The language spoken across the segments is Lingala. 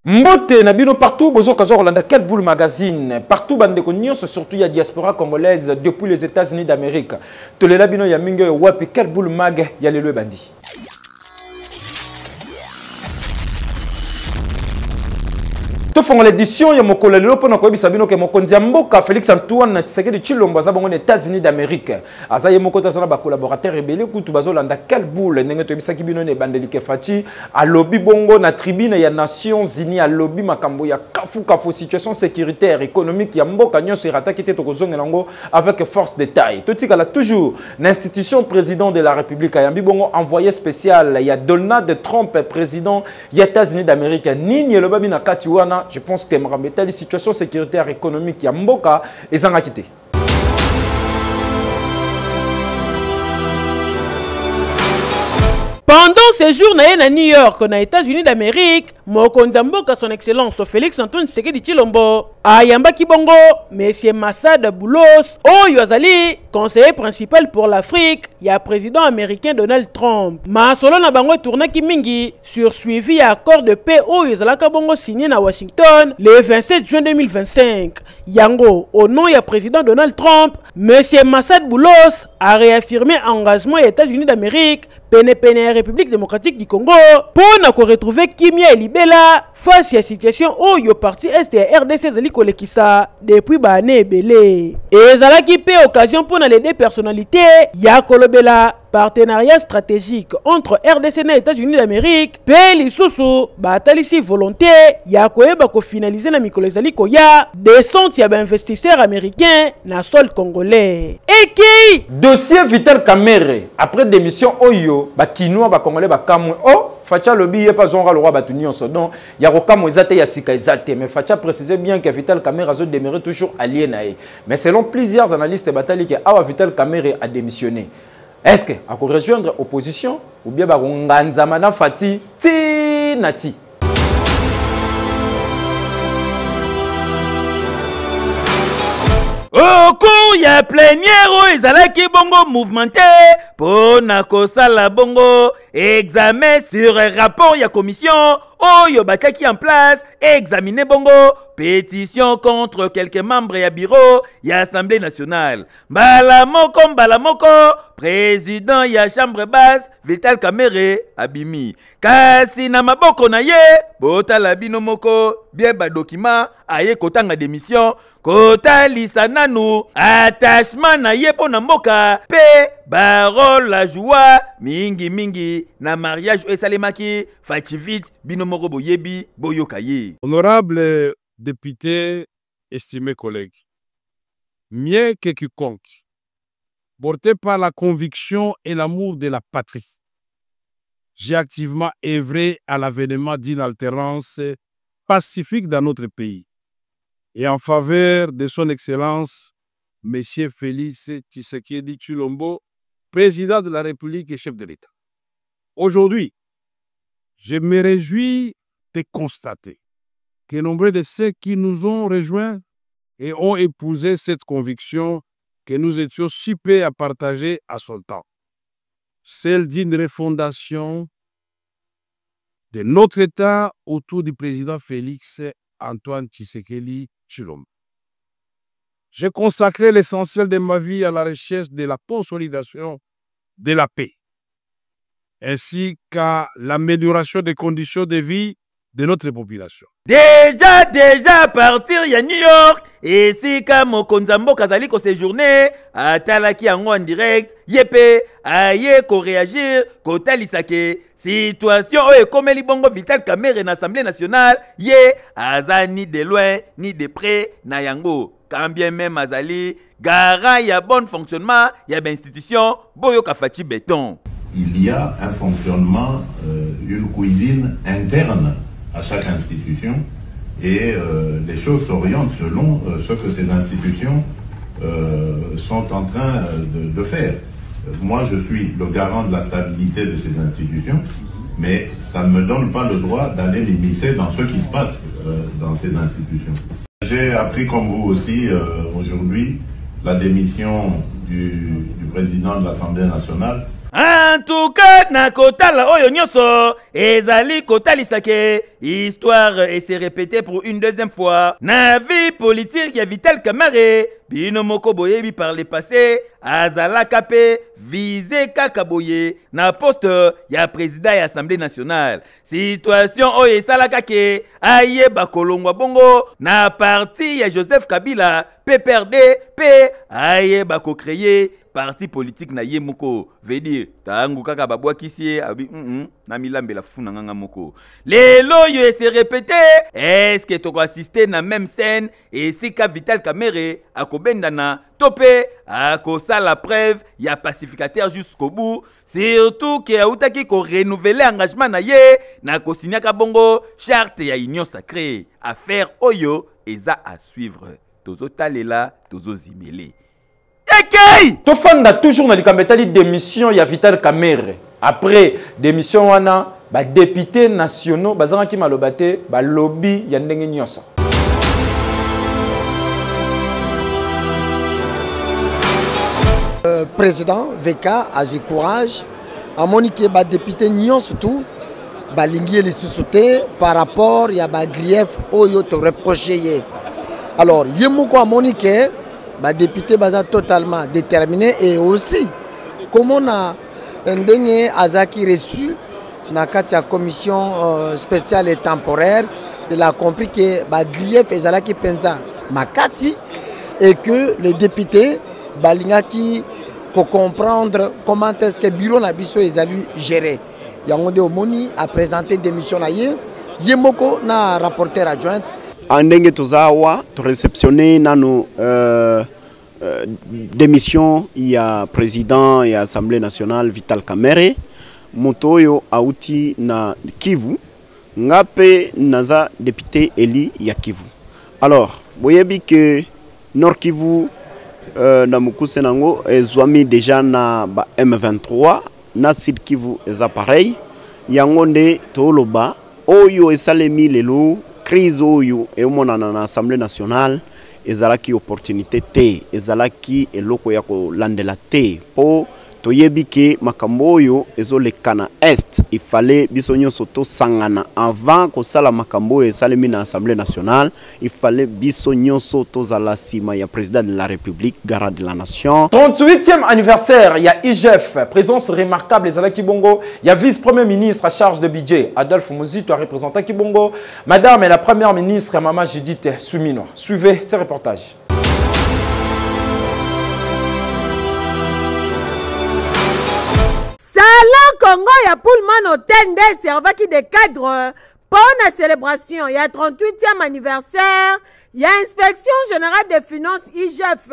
Mbote Nabino partout, Bozo Kazo Rolanda, quel boule magazine. Partout, bande de surtout il y a diaspora congolaise depuis les États-Unis d'Amérique. Tous les labino Yamingo, Wapi, quel boule mag, y a les bandi. Tout fond l'édition, il y a mon collègue pour nous sabino que mon kondiamboka Félix Antoine Tshisekedi Tshilombo za bango États-Unis d'Amérique. Aza ye moko tazana ba collaborateur rebelle kutu bazolanda quel boule ndenge to bisaki bino ne bandelike fati a lobby bongo na tribune ya Nations Unies a lobby makambo ya kafu situation sécuritaire économique ya mboka nyonso rataki te tokozonga nango avec force de taille. Totika la toujours l'institution président de la République ayambi bongo envoyé spécial ya Donald Trump président ya États-Unis d'Amérique nini le babi na katiwana. Je pense que la situation sécuritaire économique ya mboka ezanga kité. Pendant ses jours à New York, aux États-Unis d'Amérique, Mokonzi Mboka son excellence Félix Antoine Tshisekedi Tshilombo ayamba kibongo Monsieur Massad Boulos oyo azali conseiller principal pour l'Afrique ya président américain Donald Trump. Masolo na bango tournaki mingi sur suivi ya accord de paix oyo ezalaka bongo signé na Washington le 27 juin 2025. Yango au nom ya président Donald Trump, Monsieur Massad Boulos a réaffirmé engagement des États-Unis d'Amérique pene République démocratique du Congo pour retrouver Kimia et Libela face à la situation où le parti Est et RDC zali kolekisa depuis bané belé. Et zalaki pe occasion pour les deux personnalités ya kolobela partenariat stratégique entre RDC et les États-Unis d'Amérique pe lisusu batalisi volonté ya koyeba ko finaliser na mikolo ezali koya descente ya ba investisseurs américains na sol congolais. Eki Dossier Vital Kamerhe après démission oyo ba kinoa ba congolais ba kamwe oh Facha lobby est pas zonga le roi batunion so donc ya kokamo ezate ya sika ezate mais Facha préciser bien que Vital Kamerhe a demeuré toujours allié nae mais selon plusieurs analystes batali que awa Vital Kamerhe a démissionné. Est-ce que à rejoindre opposition ou bien ba nganzama na fati ti nati. Au cours ya plénière où ezalaki bongo mouvementé pour nakosala bongo examen sur rapport ya commission oyo batiaki en place examiner bongo pétition contre quelques membres ya bureau ya Assemblée nationale. Mbala moko président ya chambre basse Vital Kamerhe abimi. Kasi na maboko na ye botala bino moko bien ba document aye kotanga démission kota lisananu attachement na ye pona mboka pe barole la joie mingi na mariage esalemaki fati vite bino moko boyebi boyoka ye. Honorable député, estimés collègues, mieux que quiconque, porté par la conviction et l'amour de la patrie, j'ai activement œuvré à l'avènement d'une alternance pacifique dans notre pays et en faveur de son Excellence, M. Félix Tshisekedi Tshilombo, président de la République et chef de l'État. Aujourd'hui, je me réjouis de constater que nombreux de ceux qui nous ont rejoints et ont épousé cette conviction que nous étions si peu à partager à son temps, celle d'une refondation de notre État autour du président Félix Antoine Tshisekedi Tshilombo. J'ai consacré l'essentiel de ma vie à la recherche de la consolidation de la paix, ainsi qu'à l'amélioration des conditions de vie de notre population. Déjà partir ya New York et si comme Mokonzi Mboka azali ko séjourner atalaki yango en direct yepe aye ko réagir ko talisake situation oyo ekomeli bongo Vital Kamerhe na Assemblée nationale ye aza ni de loin ni de près na yango quand bien même azali garant ya bon fonctionnement ya ba institution boyoka fati béton. Il y a un fonctionnement, une cuisine interne à chaque institution et les choses s'orientent selon ce que ces institutions sont en train de faire. Moi, je suis le garant de la stabilité de ces institutions, mais ça ne me donne pas le droit d'aller m'immiscer dans ce qui se passe dans ces institutions. J'ai appris comme vous aussi aujourd'hui la démission du président de l'Assemblée nationale. En tout cas, na kotala oyo nyoso, ezali kotalisa ke histoire et se répéter pour une deuxième fois. Na vie politique ya Vital Kamerhe, bino moko boyebi par le passé, azala kapé visé kaka boye na poste ya président ya Assemblée nationale. Situation oyo esalaka ke aye bakolongwa bongo na parti ya Joseph Kabila, PPRD, pe aye bako créer parti politique na ye moko, veut dire tangu kaka babwa kisie abi na milambe la funa nganga moko. Lelo yo se répété, est-ce que tu assister na même scène et si ka Vital Kamerhe akobenda na topé akosa la preuve ya pacificateur jusqu'au bout, surtout que autaki ko renouveler engagement na ye na ko signer ka bongo charte ya union sacrée. Affaire oyo eza à suivre. Tozo talela, tozo zimele. Okay. Tofanda toujours dans les campagnes d'émission, il y a Vital Kamerhe. Après démission wana, ba députés nationaux, bazanga ki malobate, ba lobby ya ndenge nyonso. Président VK a du courage, a moniqué ba député nyonso tout, ba lingi les sous-souté par rapport ya ba grief oyo te reproché. Alors, yemoko a moniqué les députés sont totalement déterminés et aussi, comme on a un dernier Azaki reçu dans la commission spéciale et temporaire, il a compris que les griefs et Zalaki pensa makasi et que les députés balingaki pour comprendre comment est-ce que le bureau nabiso est allé gérer. Yangonde Omoni a présenté des missions à Yemoko na rapporteur adjointe. Andenge tozawa to réceptionner nano démission il y a président et assemblée nationale Vital Kamerhe motoyo auti na Kivu ngape naza député Eli ya Kivu. Alors boyebi que Nord Kivu na mukuse nango ezwami déjà na ba M23 na Sud Kivu eza pareil yangonde toloba oyo esalemi lelo crise oyo e monana na assemblée nationale ezalaki opportunité te ezalaki eloko ya ko landela te po toyebi ke makambo oyo ezolekana est il fallait biso nyonso to sangana avant ko sala makambo esalemi na assemblée nationale il fallait biso nyonso to zala sima ya président de la république garant de la nation. 38e anniversaire, il y a IGF, présence remarquable ezala Kibongo, il y a vice-premier ministre à charge de budget Adolphe Muzito a représenté Kibongo, madame et la première ministre Maman Judith Soumino. Suivez ces reportages. Salon Congo ya Pullman Hotel nde servaki de cadre pour la célébration. Il y a 38e anniversaire. Il y a inspection générale des finances IGF.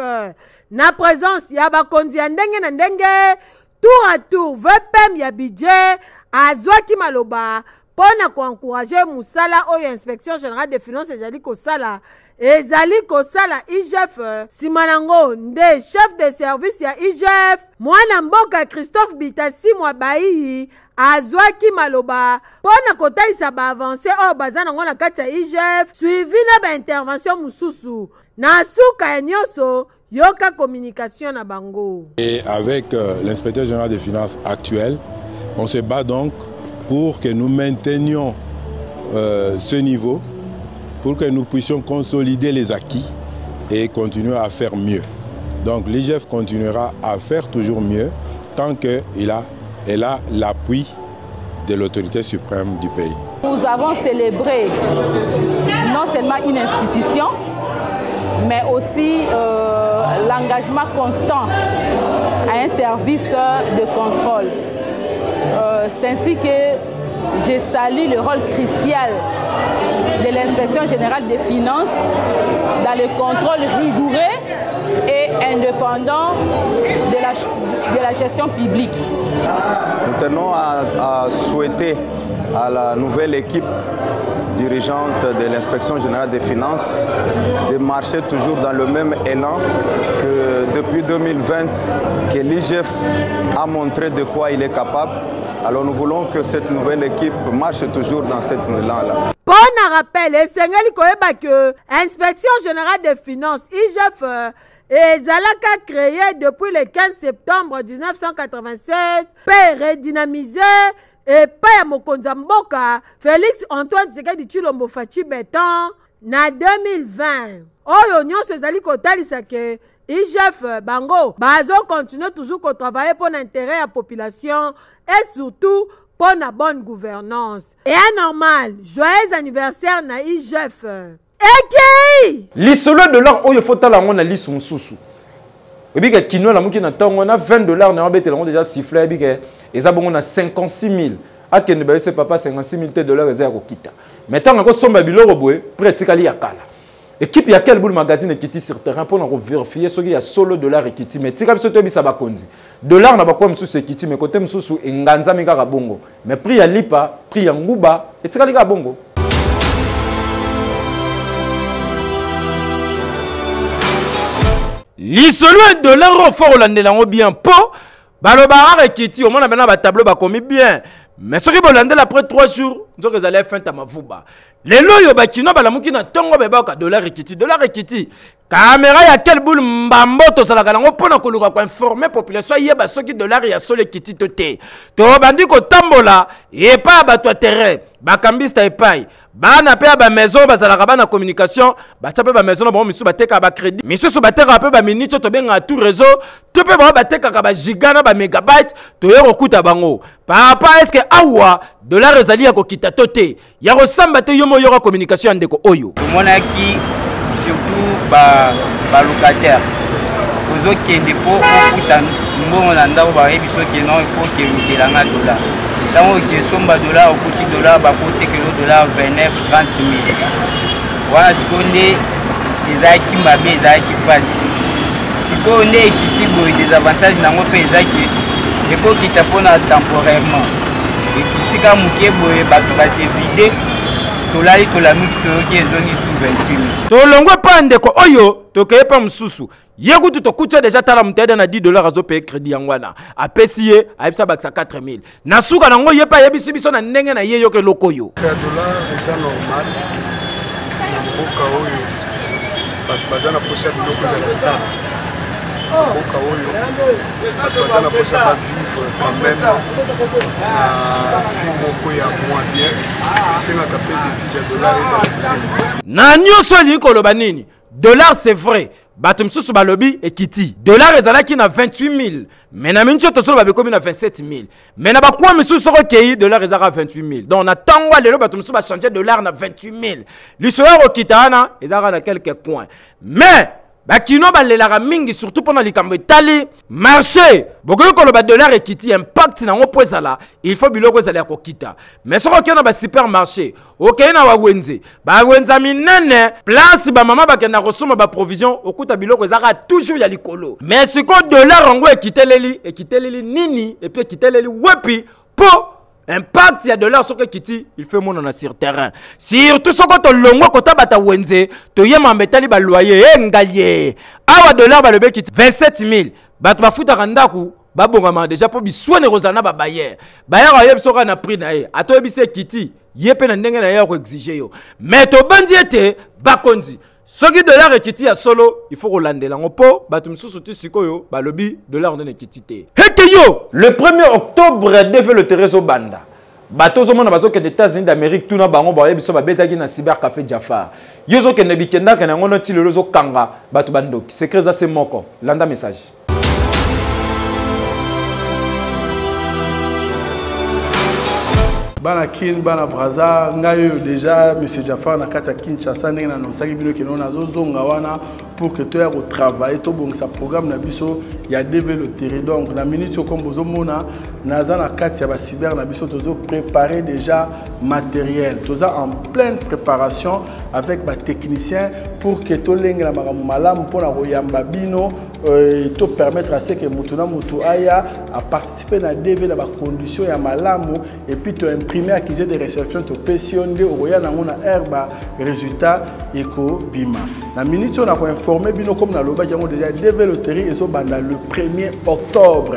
Na présence, il y a bakondi ndenge na ndenge. Tour à tour, VPM ya budget. Azwaki maloba. Pour encourager Moussala ou inspection générale des finances ezali kosala. Ezali kosala IGF. Simanango nde chef de service ya IGF. Mwana mboka Christophe Bitasi Mwabai. Azwaki maloba. Pour kotalisa ba avancer au bazana ngo na kati ya IGF. Suivi na ba intervention mususu. Na suka nyoso. Yoka communication na bango. Et avec l'inspecteur général des finances actuel, on se bat donc pour que nous maintenions ce niveau, pour que nous puissions consolider les acquis et continuer à faire mieux. Donc l'IGF continuera à faire toujours mieux tant qu'elle a l'appui de l'autorité suprême du pays. Nous avons célébré non seulement une institution, mais aussi l'engagement constant à un service de contrôle. C'est ainsi que je salue le rôle crucial de l'inspection générale des finances dans le contrôle rigoureux et indépendant de la gestion publique. Nous tenons à souhaiter à la nouvelle équipe dirigeante de l'inspection générale des finances de marcher toujours dans le même élan que depuis 2020 que l'IGF a montré de quoi il est capable. Alors nous voulons que cette nouvelle équipe marche toujours dans cet élan-là. Bon rappel, Sengeli Koeba que l'inspection générale des finances, IGF, ezalaka créé depuis le 15 septembre 1987 pe redynamisé epai ya mokonzi ya mboka Félix Antoine Tshisekedi Tshilombo Faci Beton na 2020 oyo nyonso ezali kotalisa ke IGF bango bazo continuer toujours ko travailler pour l'intérêt à la population et surtout pour la bonne gouvernance. Et anormal, joyeux anniversaire na IGF. Eki! L'isolo $, oyo faut tala ngona lisu mususu. Ebika kino la muki na tongo na $20 na obete la déjà sifflé ebika ezabongo na 56 000. Akende ba ese papa 56 000 $ eza ko kita. Maintenant ngako somba biloko boye pratikali yakala. Équipe ya quel boule magazine qui sur terrain pour vérifier ce qu'il y a solo $, et mais tika biso to bisa bakondi dollar na bakwa msusu ekiti mais côté msusu enganza mika bongo mais prix ya lipa prix ya nguba et tika lika bongo lisolo $, fort landela ngo bien po balobara ekiti au moins na ba tableau ba komi bien mais ce qui bolande après 3 jours nzoka ezali fin ta mavuba lelo yo bakino balamuki na tongo bebaka $, ekiti caméra ya quel boule mbambo to sala kanango pona koluka ko informer population yeba soki $, ya solo ekiti to te to bandi ko tambola et pas ba toi terrain bakambista epai bana pe ba maison bazalaka bana communication bacha pe ba maison ba misu bateka ba crédit misu bateka pe ba minute to benga tout réseau to pe ba bateka ka ba giga na ba mégabyte to yero kuta bango papa est-ce que awa $, ezali ya kokita to te ya resamba te yomo yoro communication ndeko oyo monaki surtout ba locataire ozo kende po okuta mbongo na ndako ba yebiso ke non il faut que mutelanga $. Tant que somba $, au petit $, bah côté que le $, 29 30 000. Voilà ce qu'on est, les aides qui m'abîment, les aides qui passent. Si on est qui des avantages dans mon pays, les gens qui taponnent temporairement. Et qui t'y comme qui est bah c'est vidé. Tola to la mutu qui est zone sous 28 000. To longwe pande ko oyo to keye pa msusu. Yekutu to kucha déjà tala mutede na $10 azo paye crédit yangwana. Apesiye aipsa baksa 4 000. Nasuka nango yepa yebisi biso na ndenge na ye yoke lokoyo. $, c'est normal. Mboka oyo bazana posa biloko za star. Mboka oyo bazana posa ba vivre quand même na fimo ya moins bien. C'est na tapé de $, ça na nyoso likolo banini. $, c'est vrai. Batum sous balobi et kiti. $, ezalaki na 28 000. Mais na mincho to solo babekomi na 27 000. Mais na bakwa misu soko kei $, ezaka 28 000. Donc na tangwa lelo batum sous ba changer $, na 28 000. L'histoire okitana ezaka na quelques coins. Mais bakino balelaka mingi surtout pendant likambo etali marché bokoyo koloba $, ekiti impact na ngo poezala il faut biloko ezala ya kokita mais soko kena ba supermarché okei na wawenze bawenza minene place ba mama bakenda kosoma ba provision okuta biloko ezaka toujours ya likolo mais siko $, ngo ekiteleli nini et puis ekiteleli wepi po impact ya $, soko kiti il fait mon sur terrain surtout soko to longo kota bata wenze to yema mbetali ba loyer engaye awa $, balobe kiti 27 000 bat bafuta kandaku babongama déjà po biswane rozana ba bayer ayeb soka na prix na ye ato ebise kiti yepe na ndenge na ye ko exiger yo mais to bandi ete bakonzi soki $, ekiti ya solo il faut rolandela ngopo batum susuti sikoyo balobi $, ndene kiti te hekeyo le 1er octobre devait le Tereso Banda bato zo mona bazo ke des États-Unis d'Amérique tuna bango ba yebiso ba betaki na cyber café Jafar yozo ke ne bikenda ke na ngono ti lelo zo kanga bato bandoki secret za se moko landa message bana kin bana braza ngayo déjà monsieur Jafar na kata Kinshasa ndenge na nosaki bino keno na zozonga wana pour que to ya ko travailler to bon sa programme na biso ya développer donc na minute comme bozo mona naza na kati ya ba cyber na biso tozo préparer déjà matériel toza en pleine préparation avec ba technicien pour que to lenga na malamu pour na koyamba bino to permettre à ce que mutuna mutu aya à participer na DV na ba condition ya malamu et puis to imprimer accusé de réception to PCOND oya na ngona herba résultat eko bima na minute on a informé bino comme na loba yango déjà DV loterie et so banda le 1er octobre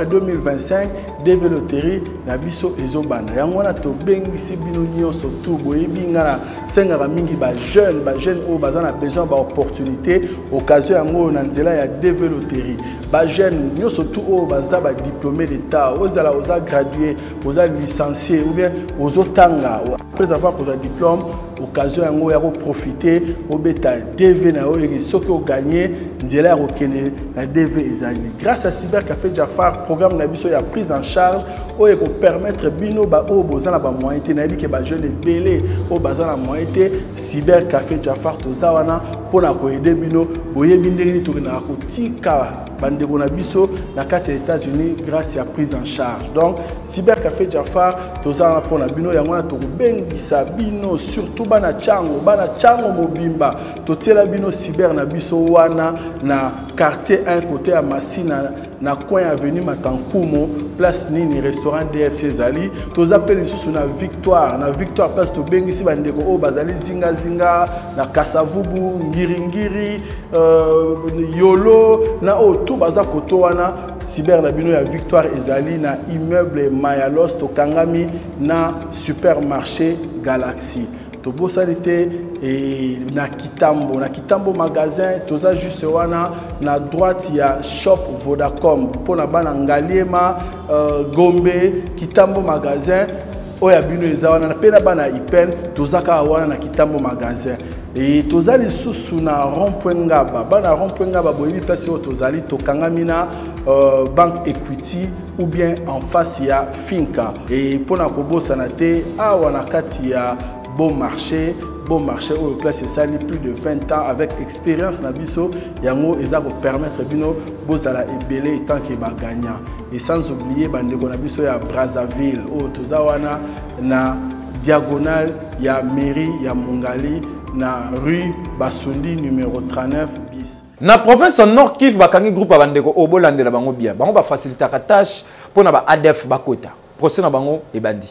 2025 développerie na biso ezobanda yango wana tobengisi bino nyonso tu boyebi nga na sengaka mingi ba jeune oyo baza na besoin ba opportunité occasion yango na nzela ya développerie ba jeune nyonso tu oyo baza ba diplômé d'état ozala oza gradué oza licencié ou bien ozotanga après avoir un diplôme occasion yango ya ko profiter obeta DV na oyo soki o gagner nzela ya kokene na DV ezali grâce à Cybercafé Jafar programme na biso ya prise en charge oyo ko permettre bino ba o bozana ba moyen te na yebi ke ba jeune belé o bazana moyen te Cybercafé Jafar toza wana pona ko aider bino boyebi ndenge to na ko tika bandeko na biso na kati ya États-Unis grâce à prise en charge donc Cybercafé Jafar toza wana pona bino yango na to bengisa bino surtout bana chango mobimba totiela bino cyber na biso wana na quartier 1 côté à Massina na coin avenue Matankumo place nini restaurant DFC Zali tozapeli susu na victoire place to bengisi bandeko o bazali zinga na Kasavubu ngiri yolo na o to baza koto wana cyber na bino ya victoire ezali na immeuble Mayalos to kangami na supermarché Galaxy Tobosalite et na Kitambo magasin toza juste wana na droite ya shop Vodacom pona bana Ngaliema Gombe Kitambo magasin oya bino eza wana na pena bana Ipen tozaka wana na Kitambo magasin et tozali susu na rond-point Ngaba bana rond-point Ngaba boyebi place yo tozali tokangami na Bank Equity ou bien en face ya Finca et pona kobosana te awa na kati ya bon marché au place ça plus de 20 ans avec expérience na biso yango eza ko permettre bino bozala ebele tant que ba gagnant et sans oublier bandeko na biso ya Brazzaville o tozawana na diagonale ya mairie ya Mongali na rue Basundi numéro 39 bis na province Nord Kivu bakangi groupe bandeko obolandela bango bien bango ba faciliter ka tâche pona ba ADF bakota procès na bango ebandi.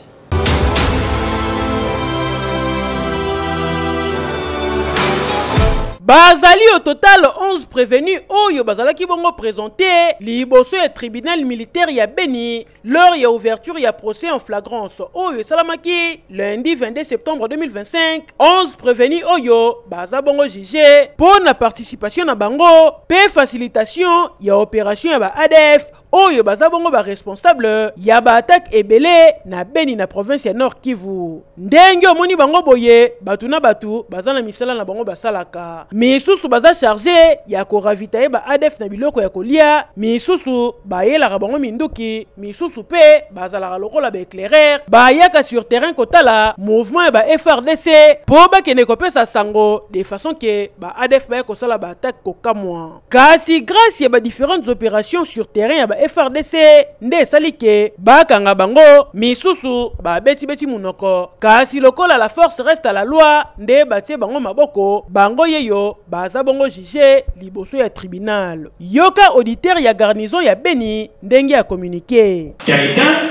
Bazali au total 11 prévenus oyo bazalaki bongo présenté liboso ya tribunal militaire ya Beni lors ya ouverture ya procès en flagrance oyo salamaki lundi 22 septembre 2025 11 prévenus oyo baza bongo jugé pour na participation na bango pe facilitation ya opération ya ba ADF oyo baza bongo ba responsable ya ba attaque ebele na Beni na province ya Nord Kivu ndenge omoni bango boye batu na batu baza na misala na bango basalaka misusu baza chargé ya ko ravitailler ba ADF na biloko ya kolia misusu bayelaka bango minduki misusu pe bazalaka lokola ba éclaireur bayaka sur terrain kotala mouvement ya ba FRDC po bakende kopesa sango de façon que ba ADF ba kosala ba attaque kokamwa kasi grâce ya ba différentes opérations sur terrain ya ba FRDC nde salike bakanga bango misusu ba beti munoko kasi lokola la force reste à la loi nde batie bango maboko bango yeyo baza bongo jugé liboso ya tribunal yoka auditeur ya garnison ya Beni ndenge a communiqué quelqu'un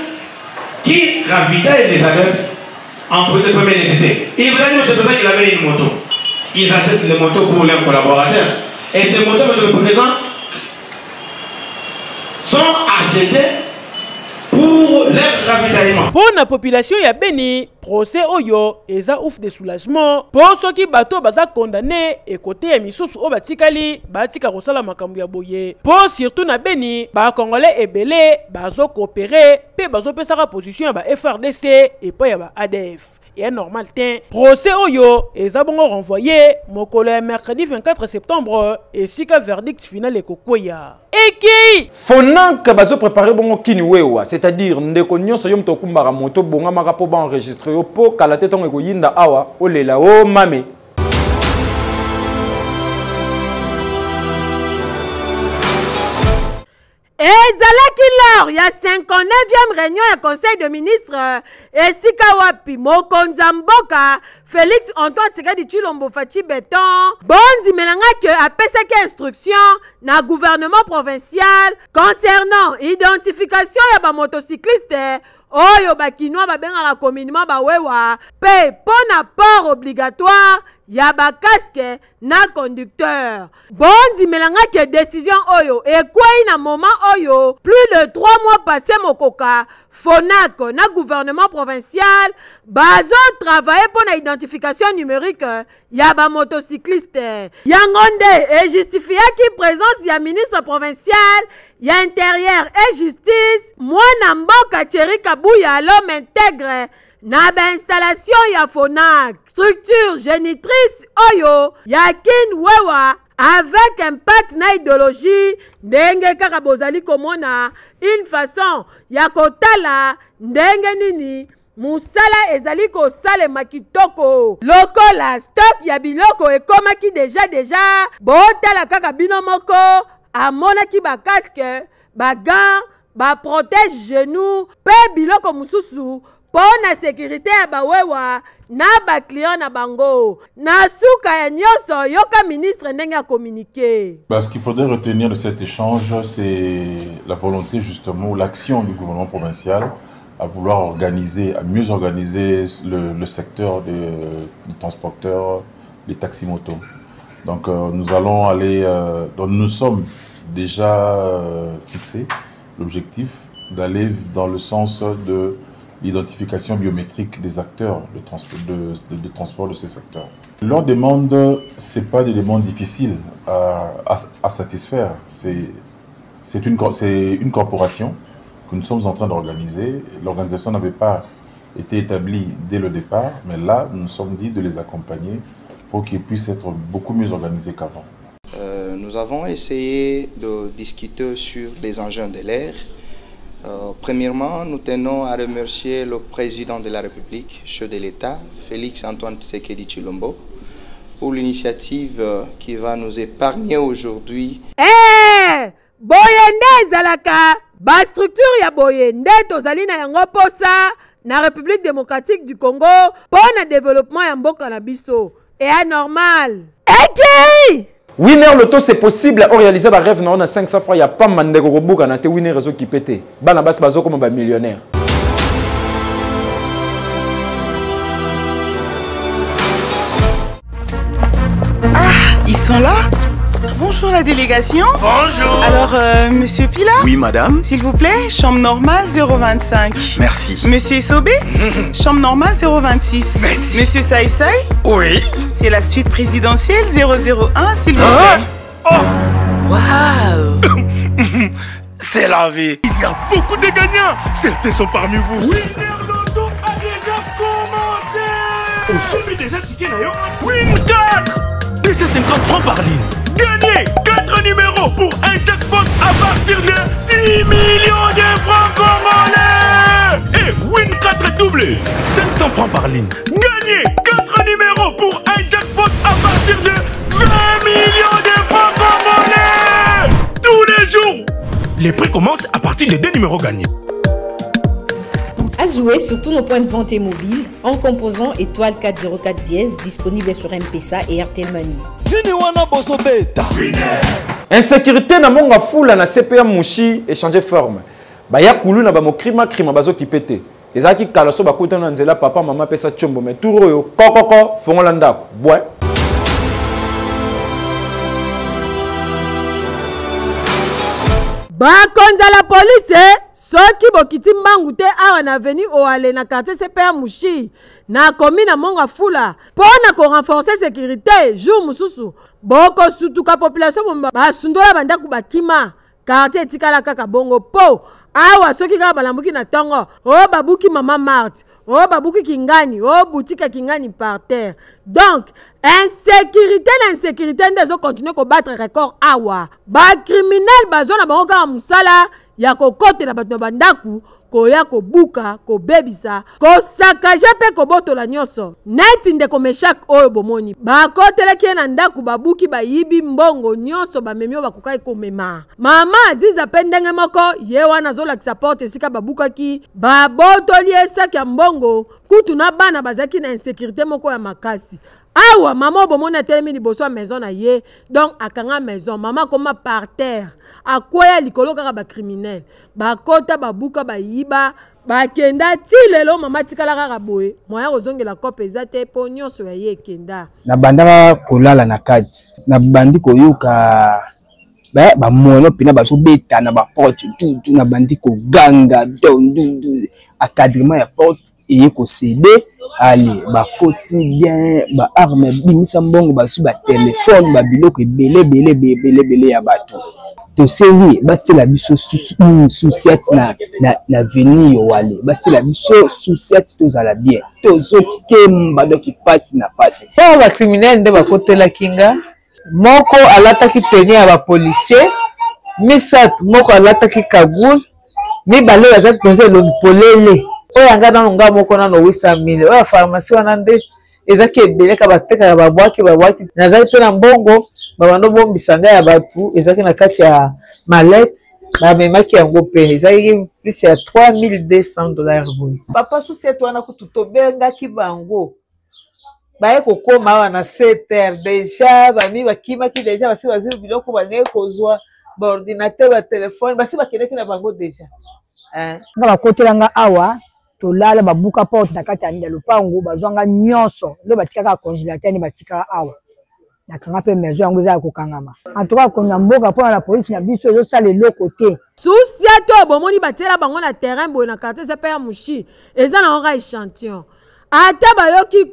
qui ravitaille les ADF en produit de première nécessité. Il vous a dit, M. le Président, qu'il avait une moto. Ils achètent les motos pour leurs collaborateurs. Et ces motos, M. le Président, sont achetées pour leur ravitaillement. Pour la population ya Beni, procès oyo eza ouf de soulagement. Pour ceux qui bateau baza condamné et côté ya misusu o batikali batika kosala makambo ya boye. Pour surtout na Beni, ba congolais ebele bazo coopérer pe bazo pesaka position ya ba FRDC et pas ya ba ADF. Et normal ten procès oyo eza bongo renvoyé mokolo ya mercredi 24 septembre et sika verdict final ekokoya. Eki Fonank bazo préparer bongo kiniwewa, c'est-à-dire ndeko nyonso yom tokumbaka moto bonga makapo ba enregistrer yo po kala te tongo ekoyinda awa olela o mame. ezalaki lors ya 59e réunion ya conseil de ministre esika wapi mokonzi ya mboka Félix Antoine Tshisekedi Tshilombo Fachi Beton bondimelangaki apesaki instruction na gouvernement provincial concernant identification ya bamotocycliste oyo bakinois babengaka communément bawewa pe pona port obligatoire ya casque na conducteur bondi melangaki décision oyo ekwei na moment oyo plus de 3 mois passés mokoka FONAC na gouvernement provincial bazo travailler pour la identification numérique ya ba motocycliste yangonde et justifié qui présence ya ministre provincial ya intérieur et justice mwana mboka Thierry Kabuya l'homme intègre na ba installation ya FONAC structure génitrice oyo ya kin wewa avec impact na idéologie ndenge kaka bozali komona une façon ya kotala ndenge nini musala ezali kosalema kitoko lokola stock ya biloko ekomaki deja botala kaka bino moko amonaki ba casque ba gants ba protège genou pe biloko mususu pour la sécurité ya bawewa na ba client na bango na suka ya nyoso yoka ministre ndenge a communiqué. Ce qu'il faudrait retenir de cet échange, c'est la volonté justement ou l'action du gouvernement provincial à vouloir organiser, à mieux organiser le secteur des transporteurs, des taxis-motos. Donc nous allons aller, donc nous sommes déjà fixés l'objectif d'aller dans le sens de l'identification biométrique des acteurs de transport de ces secteurs. Leur demande, ce n'est pas des demandes difficiles à satisfaire. C'est une corporation que nous sommes en train d'organiser. L'organisation n'avait pas été établie dès le départ, mais là, nous nous sommes dit de les accompagner pour qu'ils puissent être beaucoup mieux organisés qu'avant. Nous avons essayé de discuter sur les engins de l'air. Premièrement, nous tenons à remercier le président de la République, chef de l'État, Félix Antoine Tshisekedi Tshilombo, pour l'initiative qui va nous épargner aujourd'hui. Boyende ezalaka, ba structure ya Boyende tozali na yango posa na République démocratique du Congo pour le développement ya mboka na biso. Et anormal. Winner Loto, c'est possible à réaliser un rêve dans 500 francs. Il n'y a pas de mandego robuka na te winner réseau qui pète. Banabas bazo comme un millionnaire. Ah, ils sont là? Bonjour la délégation. Bonjour. Alors, monsieur Pila? Oui, madame. S'il vous plaît, chambre normale 025. Merci. Monsieur Isobé? Chambre normale 026. Merci. Monsieur Saïsaï? Oui. C'est la suite présidentielle 001, s'il vous plaît. Oh. Waouh. C'est la vie. Il y a beaucoup de gagnants. Certains sont parmi vous. Winner Loto a déjà commencé. Vous soumez déjà ticket d'ailleurs. Win 4 250 francs par ligne. Gagnez 4 numéros pour un jackpot à partir de 10 millions de francs congolais. Et Win 4 doublé 500 francs par ligne. Gagnez 4 numéros pour un jackpot à partir de 20 millions de francs congolais. Tous les jours. Les prix commencent à partir de 2 numéros gagnés. À jouer sur tous nos points de vente et mobiles en composant étoile 404 dièse disponible sur M-Pesa et RTL Money. Insécurité na monga foula na CPA Mouchi échanger forme. Baya kulu na ba mokrima krima bazo kipete. Ezaki kalaso bakuta na nzela papa mama pesa chombo mais tout royo kokoko fongola ndako. Bwe. Bakonza la police soki bokiti mbangu te awa na veni oale na quartier CPA Mouchi na commune monga fula pona ko renforcer sécurité jour mususu boko sutuka population basundola bandaku bakima quartier tikala kaka bongo po awa soki kaka balambuki na tongo o babuki mama Marthe o babuki kingani o boutique kingani par terre. Donc insécurité na insécurité ndezo continuer ko battre record awa ba criminel bazona bango kaka musala ya kokotela bato na bandaku koya kobuka kobebisa kosakaje pe kobotola nyonso neti ndeko meshak oyo bomoni bakotelaki ye na ndaku babuki bayibi mbongo nyonso bamemi oyo bakokai komema mama aziza pe ndenge moko ye wana azolakisa porte esika babukaki babotoli esaki ya mbongo kutu na bana bazalaki na insécurité moko ya makasi awa mama bomoni atelemi liboso ya maison na ye donc akanga maison mama koma par terre akwea likolo kaka bacriminel bakota babuka bayiba bakenda ti lelo mama tikala kaka boye moya kozongela kope eza te mpo nyonso ya ye ekenda na bandaka kolala na kati na bandi koyoka ba mono pina ba so beta na ba porte tout na bandi ko ganga don encadrement ya porte et ko céder allez ba quotidien ba arme bimisa mbongo ba su ba téléphone ba biloko belé ya bato to sengi batela biso souciate na venir yo wale batela biso souciate to zala bien to zo kemba do ki passe na passe ba criminel nde ba kotela kinga moko alataki tenue ya ba policier misatu moko alataki kagoul mibale bazaki penza elongi polele oyo anga nano nga moko nano 800,000 oyo pharmacie wana nde ezaki ebeleka batekaka babwaki nazali mpe na mbongo babando bombisa ngai ya bato ezaki na kati ya malete bamemaki yango mpe ezalaki plus ya $3200 boye papa susiete wana kutu tobengaki bango baye kokoma awa na 7h deja bami bakimaki deja basi bazili biloko balingi kozwa baordinateur batelefone basi bakendeki na bango deja nga bakotelanga awa tolala babuka porte na kati ya lopango bazwanga nyonso nde batikaka congélateur ni batikaka awa nakanga mpe maison yango eza ya kokangama antuka konya mboka mpona na polisi na biso ezosala eloko te susia to bomoni batiela bango na terrain boye na quartier sepe ya mushi eza na oka échantillon ata bayoki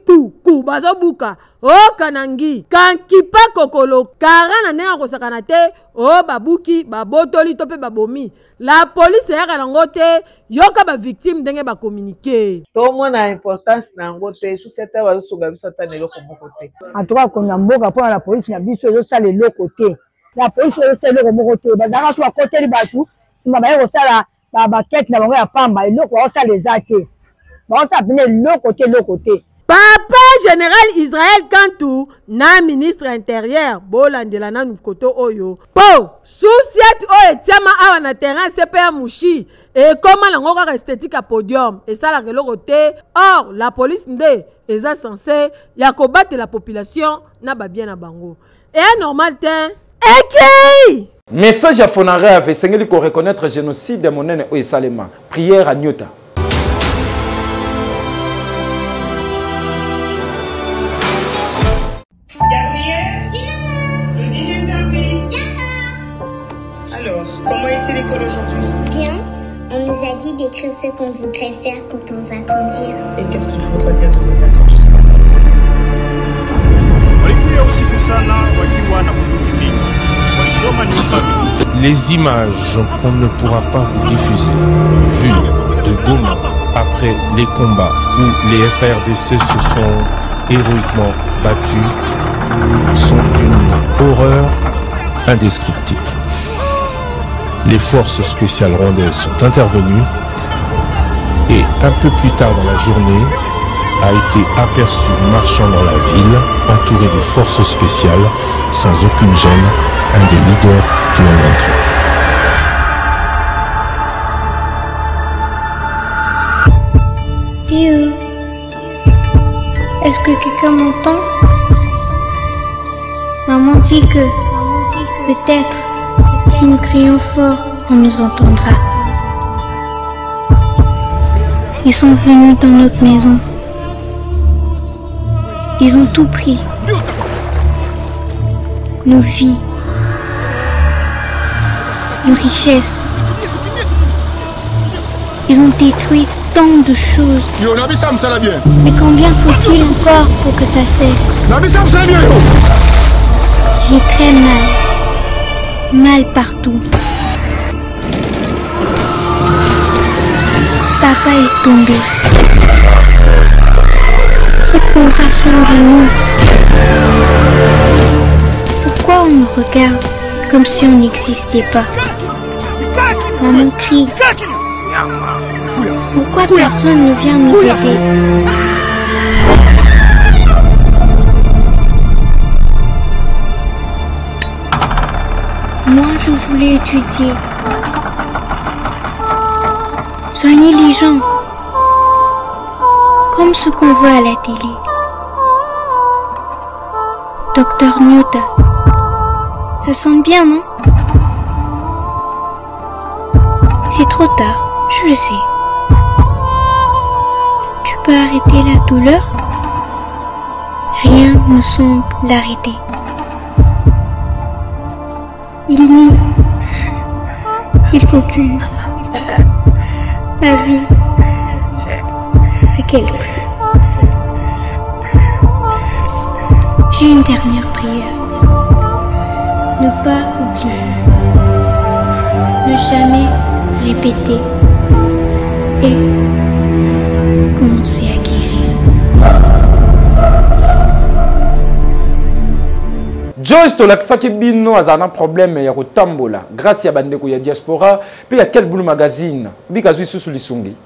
ku bazobuka okanangi kankipa kokolo kara na ndenge akosakana te o babuki babotoli to mpe babomi la police eyaka nango te yoka bavictime ndenge bakommunike tomona importance na yango te susi ata bazosunga biso ata na eloko moko te antuka konya mboka mpona na polisi na biso ezosala eloko te la polisi ezosala eloko moko te bazalaka so bakoteli bato nsima baye kosala bakete na bango ya pamba eloko bakosala eza te Papa général Israël Kantou na ministre intérieur bolandela na koto oyo po souciate oyo etiama awa na terrain CPA Mushi et comment la ngoko esthétique à podium et ça la keloko te or la police nde eza censé ya kobattre la population na ba bien na bango et normal te ekei message à Fonare avait sengeli ko reconnaître génocide monene o esalema prière à Nyota. Comment était l'école aujourd'hui? Bien. On nous a dit d'écrire ce qu'on voudrait faire quand on va grandir. Et qu'est-ce que tu voudrais faire quand tu seras grandi? Les images qu'on ne pourra pas vous diffuser, vues de Goma après les combats où les FARDC se sont héroïquement battus, sont d'une horreur indescriptible. Les forces spéciales rwandaises sont intervenues et un peu plus tard dans la journée a été aperçu marchant dans la ville entouré des forces spéciales sans aucune gêne, un des leaders du M23. Pio, est-ce que quelqu'un m'entend? Maman dit que peut-être si nous crions fort, on nous entendra. Ils sont venus dans notre maison. Ils ont tout pris. Nos vies, nos richesses. Ils ont détruit tant de choses. Mais combien faut-il encore pour que ça cesse? J'ai très mal. Mal partout. Papa est tombé. Qui prendra soin de nous? Pourquoi on nous regarde comme si on n'existait pas? On nous crie. Pourquoi personne ne vient nous aider? Moi, je voulais étudier. Soigner les gens. Comme ce qu'on voit à la télé. Docteur Nyota. Ça sonne bien, non? C'est trop tard, je le sais. Tu peux arrêter la douleur? Rien ne semble l'arrêter. Il nie. Il continue. Ma vie. À quel prix? J'ai une dernière prière. Ne pas oublier. Ne jamais répéter. Et commencer à guérir. Joyce tolakisaki bino aza na problème ya kotambola grâce ya bandeko ya diaspora pe ya Quel Boule magazine bikazu isusu lisungi.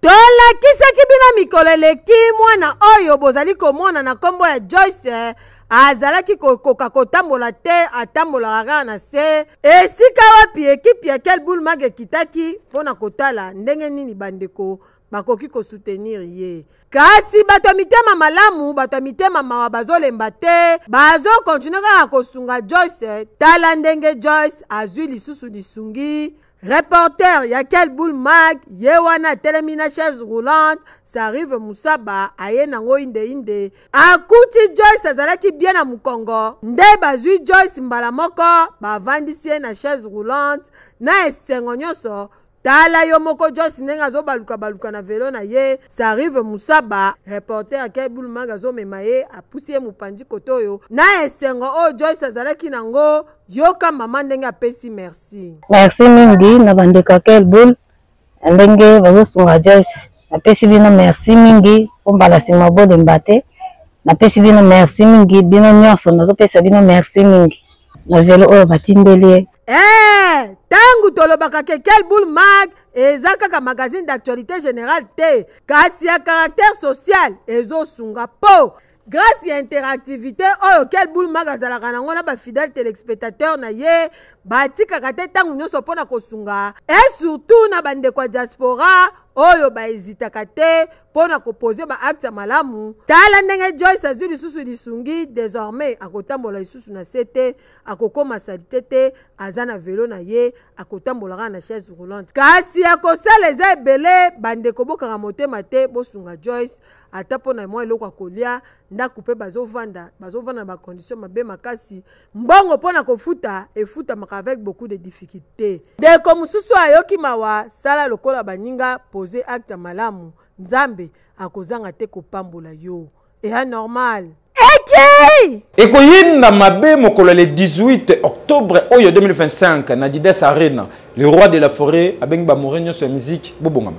Tolakisaki bino mikolo eleki mwana oyo bozali komona na kombo ya Joyce azalaki kokoka kotambola te atambolaka kaka na se esika wapi ekipe ya Quel Boule mag ekitaki mpona kotala ndenge nini bandeko bakoki kosoutenir ye. Kasi bato ya mitema malamu, bato ya mitema mawa bazolemba te, bazokontinue kaka kosunga Joyce. Tala ndenge Joyce azwi lisusu lisungi. Reporter ya Quel Boule mag ye wana telemi na chaise roulante, S'arrive Moussaba aye nango inde akuti Joyce azalaki bien na mukongo nde bazwi Joyce mbala moko bavandisi ye na chaise roulante na esengo nyonso. Tala yo moko Joyce ndenge azobaluka na velo na ye. S'arrive Moussaba reporter ya Quel Boule mag azomema ye apusi ye mopanzi koto oyo na esengo oyo Joyce azalaki nango. Yoka mama ndenge apesi merci. Merci mingi na bandeko ya Quel Boule ndenge bazosunga Joyce. Napesi bino merci mingi pombala sima bolemba te. Napesi bino merci mingi bino nyonso nazopesa bino merci mingi na velo oyo batindeli. Tangu tolobaka ke Quel Boule mag eza kaka magazine d'actualité générale te kasi ya caractère social ezosunga po grâce à interactivité oyo Quel Boule mag azalaka nango na ba fidèle téléspectateur na ye batikaka te tangu nyonso mpona kosunga et surtout na bandeko ya diaspora oyo baezitaka te mpona kopose ba acte malamu. Tala ndenge Joyce azwi lisusu lisungi désormais akotambola lisusu na sete akokoma salite te aza na velo na ye akotambolaka na chaise roulante kasi akosala eza ebele bandeko bokanga motema te bosunga Joyce ata mpona mwa eloko akolia ndako mpe bazovanda na bacondition mabe makasi mbongo mpona kofuta efutamaka avec beaucoup de difficultés. Ndeko mosusu ayoki mawa sala lokola baninga poser acte malamu nzambe akozanga te kopambola yo eya normal. Ekoyinda mabe mokolo le 18 octobre oyo 2025 na Dides Arena le roi de la forêt abengi ba morenyo sur musique bobongama.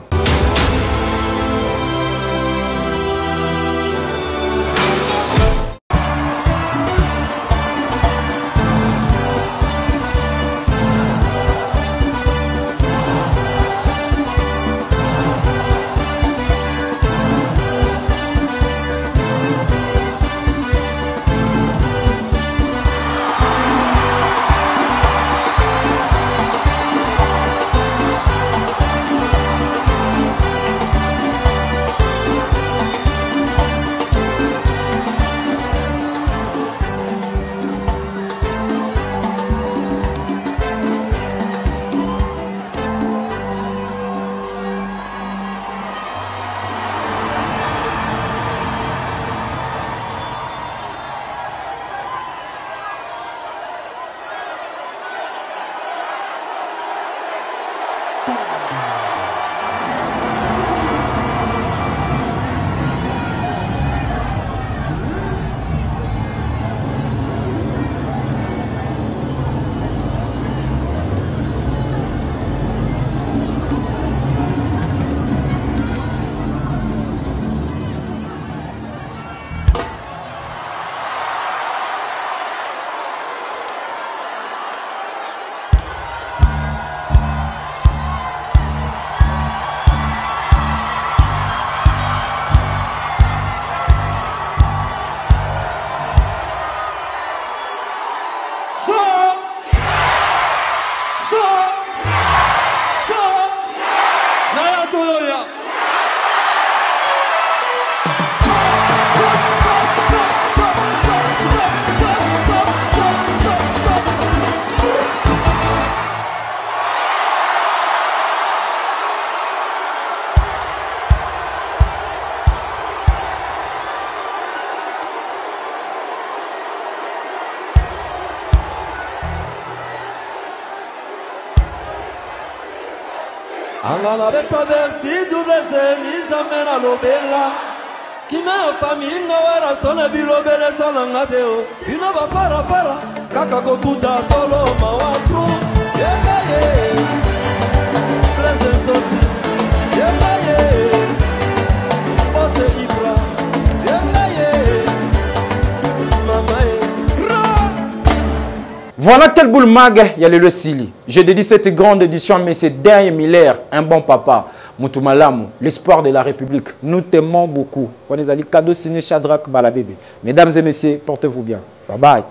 Angala beta bersi double zeni jamais na lobela. Kima famille ngawara sona bilobele sana ngateo. Ina ba fara fara kaka go tuta tolo mawatru. Yeka ye. Presentoti. Yeka ye. Ose ibra. Yeka ye. Mama ye. Voilà quel boule mag, il y a le Sili. Je dédie cette grande édition à M. Dernier Miller, un bon papa. Moutoumalamu, l'espoir de la République. Nous t'aimons beaucoup. On est allés cadeau signé Shadrach Balabébé. Mesdames et messieurs, portez-vous bien. Bye bye.